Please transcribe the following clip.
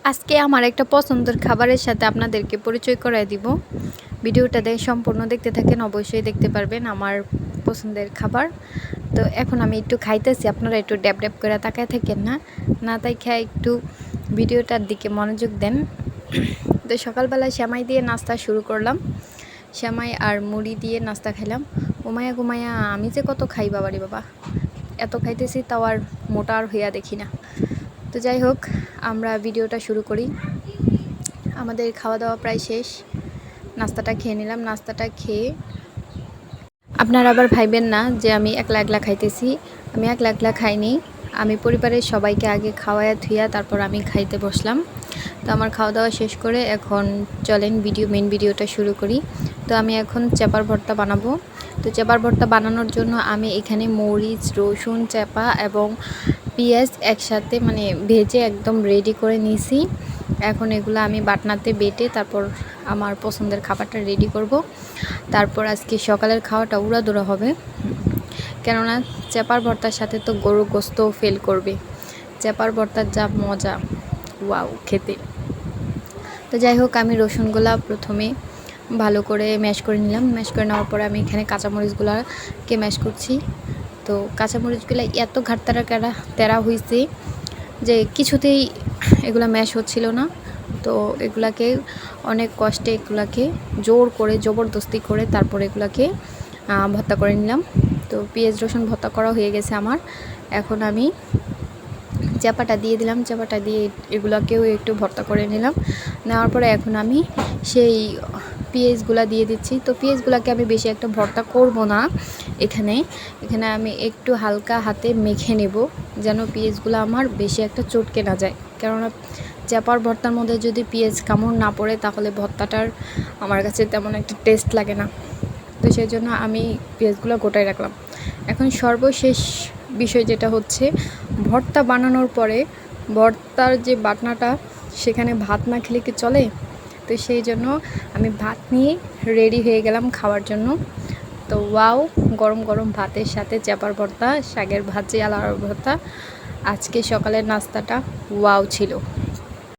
আজকে আমার একটা পছন্দের খাবারের সাথে আপনাদেরকে পরিচয় করায় দিব। ভিডিওটা সম্পূর্ণ দেখতে থাকেন, অবশ্যই দেখতে পারবেন আমার পছন্দের খাবার। তো এখন আমি একটু খাইতেছি, আপনারা একটু ড্যাব ড্যাব করে তাকায় থাকেন না তাই খেয়ে একটু ভিডিওটার দিকে মনোযোগ দেন। তো সকালবেলা সেমাই দিয়ে নাস্তা শুরু করলাম, সেমাই আর মুড়ি দিয়ে নাস্তা খেলাম। ঘুমায়া আমি যে কত খাই বাবারি বাবা, এত খাইতেছি তাও আর মোটা আর হইয়া দেখি না। তো যাই হোক, আমরা ভিডিওটা শুরু করি। আমাদের খাওয়া দাওয়া প্রায় শেষ, নাস্তাটা খেয়ে নিলাম। নাস্তাটা খেয়ে আপনারা আবার ভাইবেন না যে আমি একলা একলা খাইতেছি। আমি একলা একলা খাইনি, আমি পরিবারের সবাইকে আগে খাওয়ায়া ধুইয়া তারপর আমি খাইতে বসলাম। তো আমার খাওয়া দাওয়া শেষ করে এখন চলেন মেন ভিডিওটা শুরু করি। তো আমি এখন চেপার ভর্তা বানাবো। তো চেপার ভর্তা বানানোর জন্য আমি এখানে মরিচ, রসুন, চেপা এবং পেঁয়াজ একসাথে ভেজে একদম রেডি করে নিয়েছি। এখন এগুলো আমি বাটনাতে বেটে তারপর আমার পছন্দের খাবারটা রেডি করব। তারপর আজকে সকালের খাওয়াটা উড়াদুরা হবে, কেননা চেপার ভর্তার সাথে তো গরুর গোস্তও ফেল করবে। চেপার ভর্তার যা মজা, ওয়াও খেতে। তো যাই হোক, আমি রসুনগুলা প্রথমে ভালো করে ম্যাশ করে নিলাম। ম্যাশ করে নেওয়ার পরে আমি এখানে কাঁচামরিচগুলোকে ম্যাশ করছি। তো কাঁচামরিচগুলো এত তেরা হয়েছে যে কিছুতেই এগুলো ম্যাশ হচ্ছিল না। তো এগুলাকে অনেক কষ্টে এগুলাকে জবরদস্তি করে তারপর এগুলাকে ভর্তা করে নিলাম। তো পেঁয়াজ রসুন ভর্তা করা হয়ে গেছে আমার। এখন আমি চাপাটা দিয়ে দিলাম, চাপাটা দিয়ে এগুলোকেও একটু ভর্তা করে নিলাম। নেওয়ার পরে এখন আমি সেই পেঁয়াজগুলো দিয়ে দিচ্ছি। তো পেঁয়াজগুলোকে আমি বেশি একটা ভর্তা করব না, এখানে আমি একটু হালকা হাতে মেখে নেব, যেন পেঁয়াজগুলো আমার বেশি একটা চটকে না যায়। কেননা চাপার ভর্তার মধ্যে যদি পেঁয়াজ কামড় না পড়ে তাহলে ভর্তাটার আমার কাছে তেমন একটা টেস্ট লাগে না। তো সেই জন্য আমি পেঁয়াজগুলো গোটায় রাখলাম। এখন সর্বশেষ বিষয় যেটা হচ্ছে, ভর্তা বানানোর পরে ভর্তার যে বাটনাটা, সেখানে ভাত না খেলে কি চলে? তো সেই জন্য আমি ভাত নিয়ে রেডি হয়ে গেলাম খাওয়ার জন্য। তো ওয়াও, গরম গরম ভাতের সাথে চাপার ভর্তা, শাকের ভাজি, আলার ভর্তা, আজকে সকালের নাস্তাটা ওয়াও ছিল।